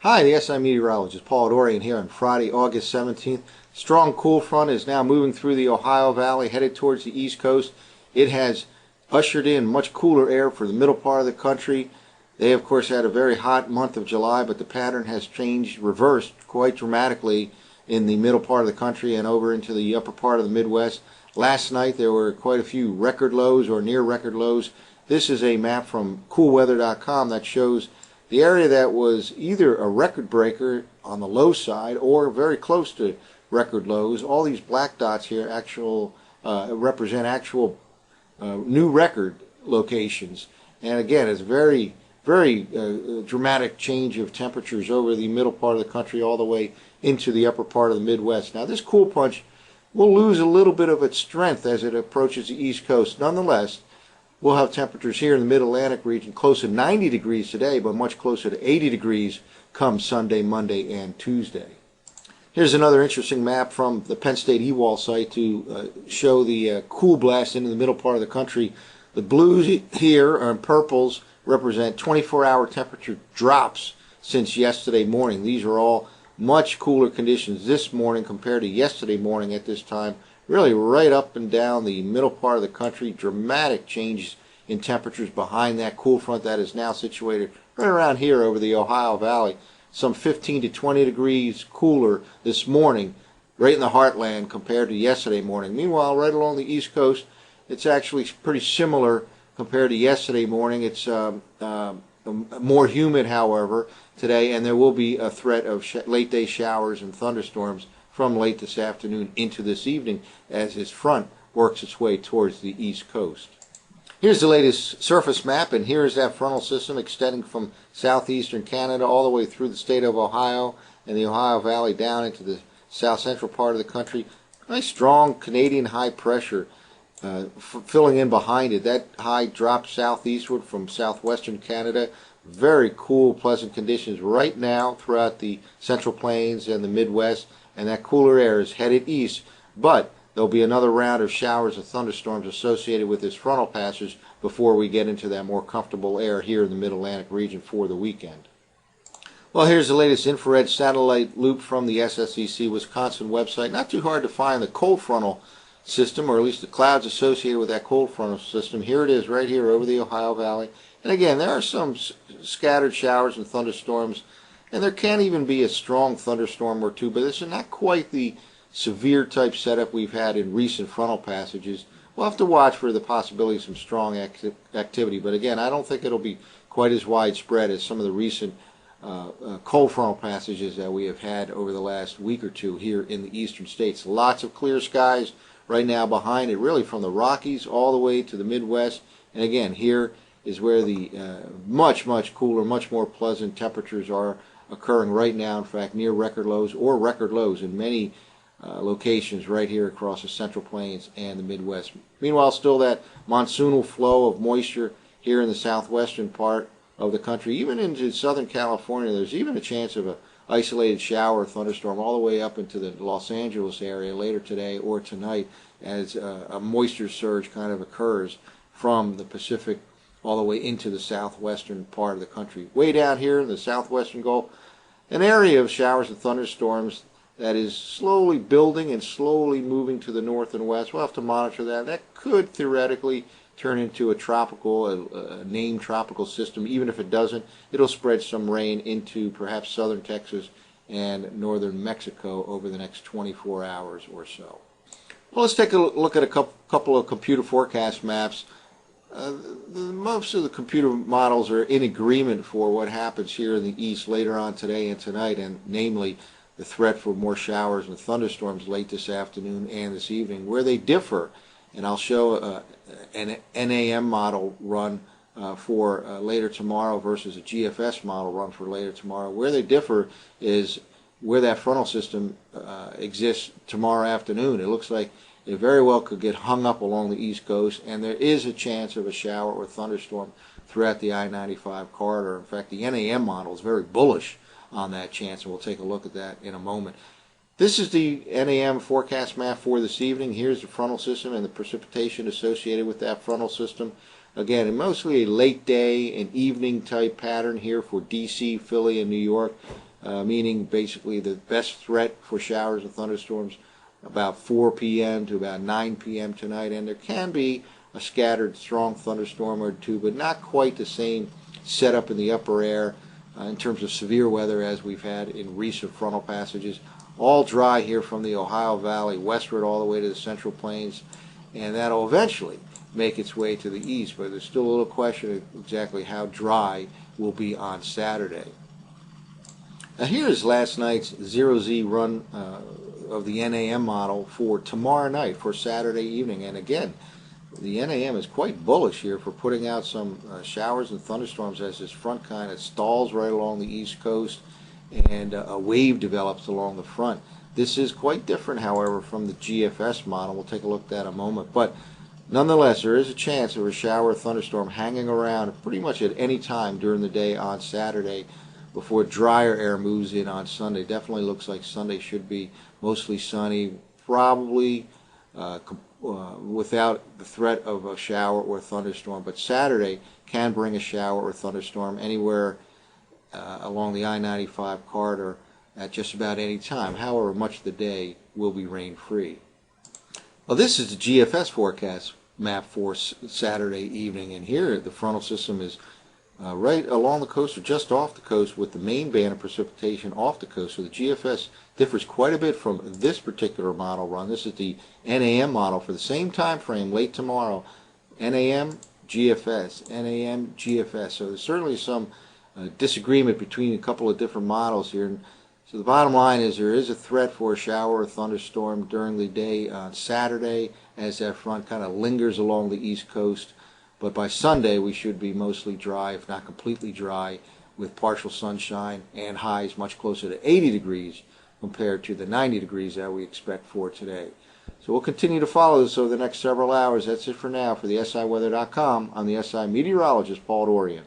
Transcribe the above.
Hi, the SI meteorologist Paul Dorian here on Friday, August 17th. Strong cool front is now moving through the Ohio Valley, headed towards the East Coast. It has ushered in much cooler air for the middle part of the country. They, of course, had a very hot month of July, but the pattern has changed, reversed quite dramatically in the middle part of the country and over into the upper part of the Midwest. Last night there were quite a few record lows or near record lows. This is a map from coolweather.com that shows the area that was either a record breaker on the low side or very close to record lows. All these black dots here represent actual new record locations. And again, it's very dramatic change of temperatures over the middle part of the country all the way into the upper part of the Midwest. Now this cool punch will lose a little bit of its strength as it approaches the East Coast. Nonetheless, we'll have temperatures here in the Mid-Atlantic region close to 90 degrees today, but much closer to 80 degrees come Sunday, Monday, and Tuesday. Here's another interesting map from the Penn State EWOL site to show the cool blast into the middle part of the country. The blues here and purples represent 24-hour temperature drops since yesterday morning. These are all much cooler conditions this morning compared to yesterday morning at this time. Really right up and down the middle part of the country, dramatic changes in temperatures behind that cool front that is now situated right around here over the Ohio Valley. Some 15 to 20 degrees cooler this morning, right in the heartland compared to yesterday morning. Meanwhile, right along the East Coast, it's actually pretty similar compared to yesterday morning. It's more humid, however, today, and there will be a threat of late-day showers and thunderstorms from late this afternoon into this evening as his front works its way towards the East Coast. Here's the latest surface map, and here's that frontal system extending from southeastern Canada all the way through the state of Ohio and the Ohio Valley down into the south central part of the country. Nice strong Canadian high pressure filling in behind it. That high dropped southeastward from southwestern Canada. Very cool, pleasant conditions right now throughout the Central Plains and the Midwest, and that cooler air is headed east, but there'll be another round of showers and thunderstorms associated with this frontal passage before we get into that more comfortable air here in the Mid-Atlantic region for the weekend. Well, here's the latest infrared satellite loop from the SSEC Wisconsin website. Not too hard to find the cold frontal system, or at least the clouds associated with that cold frontal system. Here it is right here over the Ohio Valley. And again, there are some scattered showers and thunderstorms, and there can even be a strong thunderstorm or two, but this is not quite the severe type setup we've had in recent frontal passages. We'll have to watch for the possibility of some strong activity, but again, I don't think it'll be quite as widespread as some of the recent cold frontal passages that we have had over the last week or two here in the eastern states. Lots of clear skies right now behind it, really from the Rockies all the way to the Midwest. And again, here is where the much cooler, much more pleasant temperatures are occurring right now. In fact, near record lows or record lows in many locations right here across the Central Plains and the Midwest. Meanwhile, still that monsoonal flow of moisture here in the southwestern part of the country, even into Southern California. There's even a chance of an isolated shower or thunderstorm all the way up into the Los Angeles area later today or tonight as a moisture surge kind of occurs from the Pacific all the way into the southwestern part of the country. Way down here in the southwestern Gulf, an area of showers and thunderstorms that is slowly building and slowly moving to the north and west. We'll have to monitor that. That could theoretically turn into a tropical, a named tropical system. Even if it doesn't, it'll spread some rain into perhaps southern Texas and northern Mexico over the next 24 hours or so. Well, let's take a look at a couple of computer forecast maps. Most of the computer models are in agreement for what happens here in the east later on today and tonight, and namely the threat for more showers and thunderstorms late this afternoon and this evening. Where they differ, and I'll show an NAM model run for later tomorrow versus a GFS model run for later tomorrow. Where they differ is where that frontal system exists tomorrow afternoon. It looks like it very well could get hung up along the East Coast, and there is a chance of a shower or thunderstorm throughout the I-95 corridor. In fact, the NAM model is very bullish on that chance, and we'll take a look at that in a moment. This is the NAM forecast map for this evening. Here's the frontal system and the precipitation associated with that frontal system. Again, mostly a late day and evening type pattern here for DC, Philly, and New York. meaning basically the best threat for showers and thunderstorms about 4 p.m. to about 9 p.m. tonight, and there can be a scattered strong thunderstorm or two, but not quite the same setup in the upper air in terms of severe weather as we've had in recent frontal passages. All dry here from the Ohio Valley westward all the way to the Central Plains, and that'll eventually make its way to the east, but there's still a little question of exactly how dry will be on Saturday. Now here's last night's 0Z run of the NAM model for tomorrow night, for Saturday evening. And again, the NAM is quite bullish here for putting out some showers and thunderstorms as this front kind of stalls right along the east coast and a wave develops along the front. This is quite different, however, from the GFS model. We'll take a look at that in a moment. But nonetheless, there is a chance of a shower or thunderstorm hanging around pretty much at any time during the day on Saturday before drier air moves in on Sunday. Definitely looks like Sunday should be mostly sunny, probably without the threat of a shower or thunderstorm. But Saturday can bring a shower or thunderstorm anywhere along the I-95 corridor at just about any time. However, much of the day will be rain-free. Well, this is the GFS forecast map for Saturday evening, and here the frontal system is right along the coast or just off the coast with the main band of precipitation off the coast. So the GFS differs quite a bit from this particular model run. This is the NAM model for the same time frame late tomorrow. NAM, GFS, NAM, GFS. So there's certainly some disagreement between a couple of different models here. And so the bottom line is there is a threat for a shower or thunderstorm during the day on Saturday as that front kind of lingers along the east coast. But by Sunday, we should be mostly dry, if not completely dry, with partial sunshine and highs much closer to 80 degrees compared to the 90 degrees that we expect for today. So we'll continue to follow this over the next several hours. That's it for now for the SIweather.com. I'm the SI meteorologist, Paul Dorian.